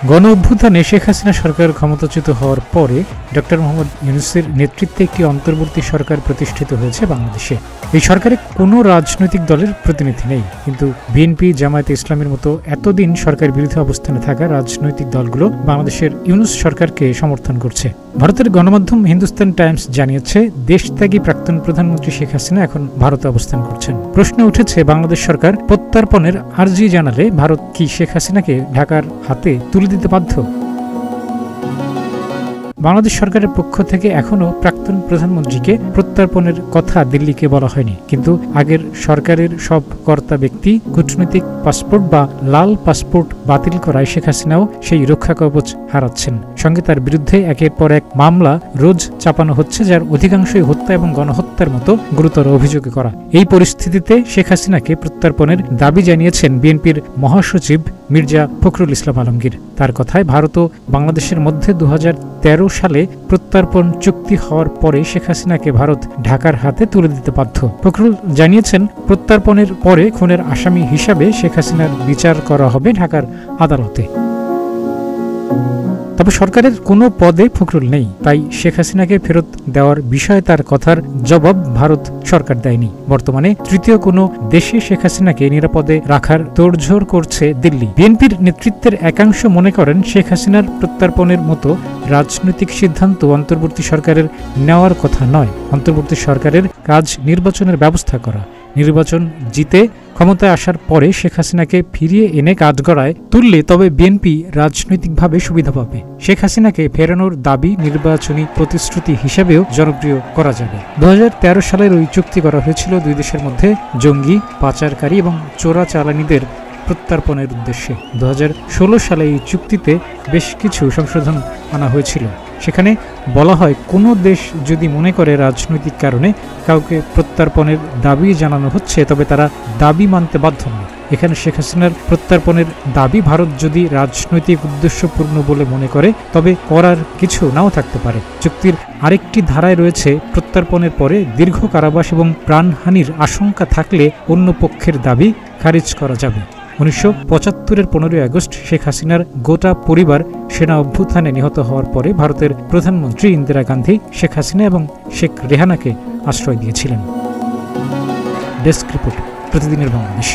গণ অভ্যুত্থানে শেখ হাসিনা সরকার ক্ষমতাচ্যুত হওয়ার পরে ডক্টর মোহাম্মদ ইউনূসের নেতৃত্বে একটি অন্তর্বর্তী সরকার প্রতিষ্ঠিত হয়েছে বাংলাদেশে। এই সরকারে কোনো রাজনৈতিক দলের প্রতিনিধি নেই, কিন্তু বিএনপি, জামায়াতে ইসলামের মতো এতদিন সরকার বিরোধী অবস্থানে থাকা রাজনৈতিক দলগুলো বাংলাদেশের ইউনূস সরকারকে সমর্থন করছে। ভারতের গণমাধ্যম হিন্দুস্তান টাইমস জানিয়েছে, দেশত্যাগী প্রাক্তন প্রধানমন্ত্রী শেখ হাসিনা এখন ভারতে অবস্থান করছেন। প্রশ্ন উঠেছে, বাংলাদেশ সরকার প্রত্যর্পণের আর্জি জানালে ভারত কি শেখ হাসিনাকে ঢাকার হাতে তুলে দিতে বাধ্য? বাংলাদেশ সরকারের পক্ষ থেকে এখনও প্রাক্তন প্রধানমন্ত্রীকে প্রত্যর্পণের কথা দিল্লিকে বলা হয়নি, কিন্তু আগের সরকারের সব কর্তা ব্যক্তি কূটনৈতিক পাসপোর্ট বা লাল পাসপোর্ট বাতিল করায় শেখ হাসিনাও সেই রক্ষা কবচ হারাচ্ছেন। সঙ্গে তার বিরুদ্ধে একের পর এক মামলা রোজ চাপানো হচ্ছে, যার অধিকাংশই হত্যা এবং গণহত্যার মতো গুরুতর অভিযোগে করা। এই পরিস্থিতিতে শেখ হাসিনাকে প্রত্যর্পণের দাবি জানিয়েছেন বিএনপির মহাসচিব মির্জা ফখরুল ইসলাম আলমগীর। তার কথায়, ভারত ও বাংলাদেশের মধ্যে 2013 সালে প্রত্যর্পণ চুক্তি হওয়ার পরে শেখ হাসিনাকে ভারত ঢাকার হাতে তুলে দিতে বাধ্য। ফখরুল জানিয়েছেন, প্রত্যর্পণের পরে খুনের আসামি হিসাবে শেখ হাসিনার বিচার করা হবে ঢাকার আদালতে। তবে সরকারের কোনো পদে ফখরুল নেই, তাই শেখ হাসিনাকে ফেরত দেওয়ার বিষয়ে তার কথার জবাব ভারত সরকার দেয়নি। বর্তমানে তৃতীয় কোনো দেশে শেখ হাসিনাকে নিরাপদে রাখার তোড়জোড় করছে দিল্লি। বিএনপির নেতৃত্বের একাংশ মনে করেন, শেখ হাসিনার প্রত্যর্পণের মতো রাজনৈতিক সিদ্ধান্ত অন্তর্বর্তী সরকারের নেওয়ার কথা নয়। অন্তর্বর্তী সরকারের কাজ নির্বাচনের ব্যবস্থা করা। নির্বাচন জিতে ক্ষমতায় আসার পরে শেখ হাসিনাকে ফিরিয়ে এনে কাঠগড়ায় তুললে তবে বিএনপি রাজনৈতিকভাবে সুবিধা পাবে। শেখ হাসিনাকে ফেরানোর দাবি নির্বাচনী প্রতিশ্রুতি হিসেবেও জনপ্রিয় করা যাবে। 2013 সালের ওই চুক্তি করা হয়েছিল দুই দেশের মধ্যে জঙ্গি, পাচারকারী এবং চোরাচালানিদের প্রত্যর্পণের উদ্দেশ্যে। 2016 সালে এই চুক্তিতে বেশ কিছু সংশোধন আনা হয়েছিল। সেখানে বলা হয়, কোনো দেশ যদি মনে করে রাজনৈতিক কারণে কাউকে প্রত্যর্পণের দাবি জানানো হচ্ছে, তবে তারা দাবি মানতে বাধ্য নয়। এখানে শেখ হাসিনার প্রত্যর্পণের দাবি ভারত যদি রাজনৈতিক উদ্দেশ্যপূর্ণ বলে মনে করে, তবে করার কিছু নাও থাকতে পারে। চুক্তির আরেকটি ধারায় রয়েছে, প্রত্যর্পণের পরে দীর্ঘ কারাবাস এবং প্রাণহানির আশঙ্কা থাকলে অন্য পক্ষের দাবি খারিজ করা যাবে। 1975-এর 15 আগস্ট শেখ হাসিনার গোটা পরিবার সেনা অভ্যুত্থানে নিহত হওয়ার পরে ভারতের প্রধানমন্ত্রী ইন্দিরা গান্ধী শেখ হাসিনা এবং শেখ রেহানাকে আশ্রয় দিয়েছিলেন। ডেস্ক রিপোর্ট, প্রতিদিনের বাংলাদেশ।